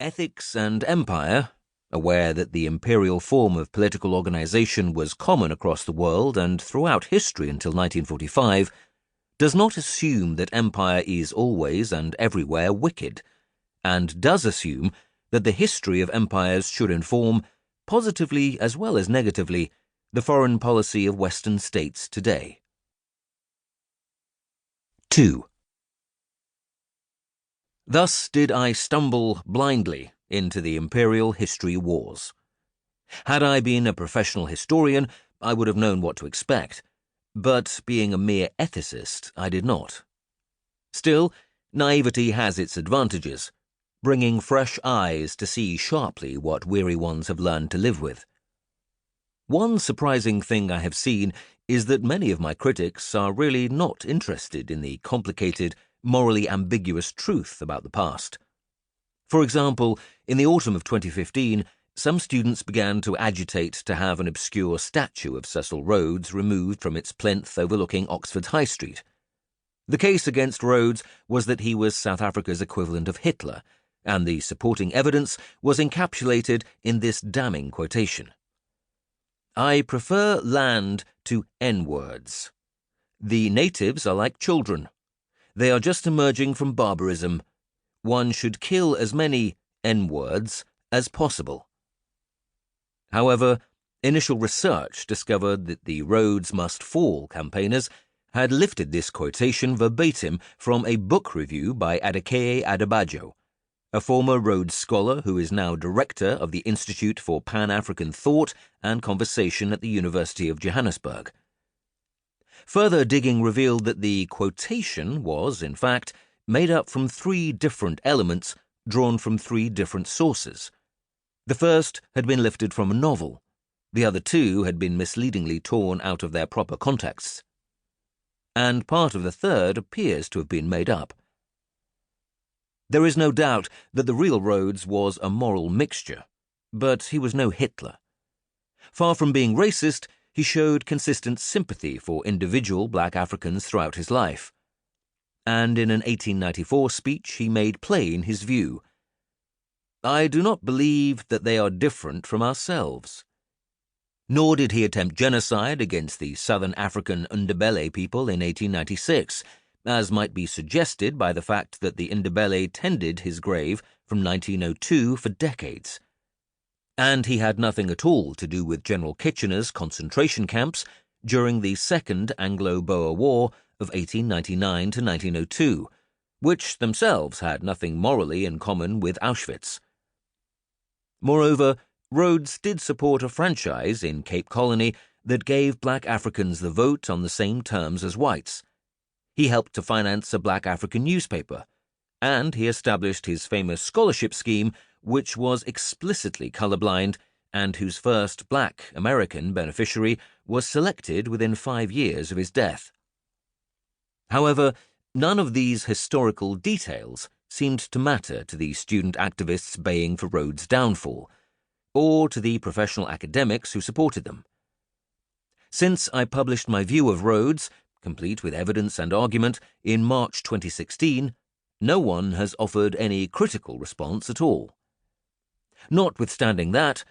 Ethics and empire, aware that the imperial form of political organization was common across the world and throughout history until 1945, does not assume that empire is always and everywhere wicked, and does assume that the history of empires should inform, positively as well as negatively, the foreign policy of Western states today. 2. Thus did I stumble blindly into the imperial history wars. Had I been a professional historian, I would have known what to expect, but being a mere ethicist, I did not. Still, naivety has its advantages, bringing fresh eyes to see sharply what weary ones have learned to live with. One surprising thing I have seen is that many of my critics are really not interested in the complicated, morally ambiguous truth about the past. For example, in the autumn of 2015, some students began to agitate to have an obscure statue of Cecil Rhodes removed from its plinth overlooking Oxford's High Street. The case against Rhodes was that he was South Africa's equivalent of Hitler, and the supporting evidence was encapsulated in this damning quotation. "I prefer land to N-words. The natives are like children. They are just emerging from barbarism. One should kill as many N-words as possible." However, initial research discovered that the Rhodes Must Fall campaigners had lifted this quotation verbatim from a book review by Adekeye Adebayo, a former Rhodes scholar who is now director of the Institute for Pan-African Thought and Conversation at the University of Johannesburg. Further digging revealed that the quotation was, in fact, made up from 3 different elements drawn from 3 different sources. The first had been lifted from a novel. The other 2 had been misleadingly torn out of their proper contexts. And part of the third appears to have been made up. There is no doubt that the real Rhodes was a moral mixture, but he was no Hitler. Far from being racist, he showed consistent sympathy for individual black Africans throughout his life. And in an 1894 speech he made plain his view. "I do not believe that they are different from ourselves." Nor did he attempt genocide against the Southern African Ndebele people in 1896, as might be suggested by the fact that the Ndebele tended his grave from 1902 for decades. And he had nothing at all to do with General Kitchener's concentration camps during the Second Anglo-Boer War of 1899 to 1902, which themselves had nothing morally in common with Auschwitz. Moreover, Rhodes did support a franchise in Cape Colony that gave black Africans the vote on the same terms as whites. He helped to finance a black African newspaper, and he established his famous scholarship scheme, which was explicitly colorblind and whose first black American beneficiary was selected within 5 years of his death. However, none of these historical details seemed to matter to the student activists baying for Rhodes' downfall, or to the professional academics who supported them. Since I published my view of Rhodes, complete with evidence and argument, in March 2016, no one has offered any critical response at all. Notwithstanding that,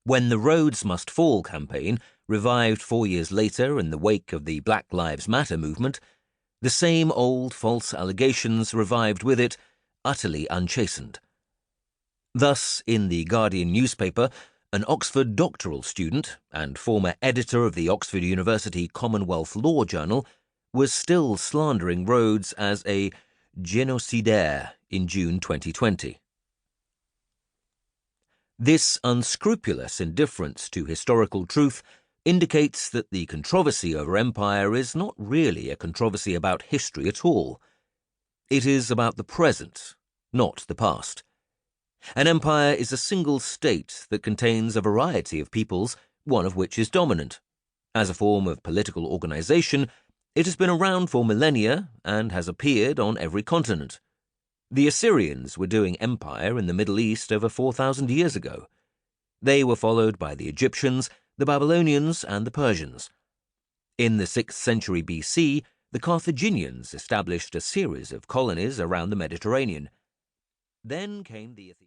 when the Rhodes Must Fall campaign revived 4 years later in the wake of the Black Lives Matter movement, the same old false allegations revived with it, utterly unchastened. Thus, in the Guardian newspaper, an Oxford doctoral student and former editor of the Oxford University Commonwealth Law Journal was still slandering Rhodes as a génocidaire in June 2020. This unscrupulous indifference to historical truth indicates that the controversy over empire is not really a controversy about history at all. It is about the present, not the past. An empire is a single state that contains a variety of peoples, one of which is dominant. As a form of political organization, it has been around for millennia and has appeared on every continent. The Assyrians were doing empire in the Middle East over 4,000 years ago. They were followed by the Egyptians, the Babylonians, and the Persians. In the 6th century BC, the Carthaginians established a series of colonies around the Mediterranean. Then came the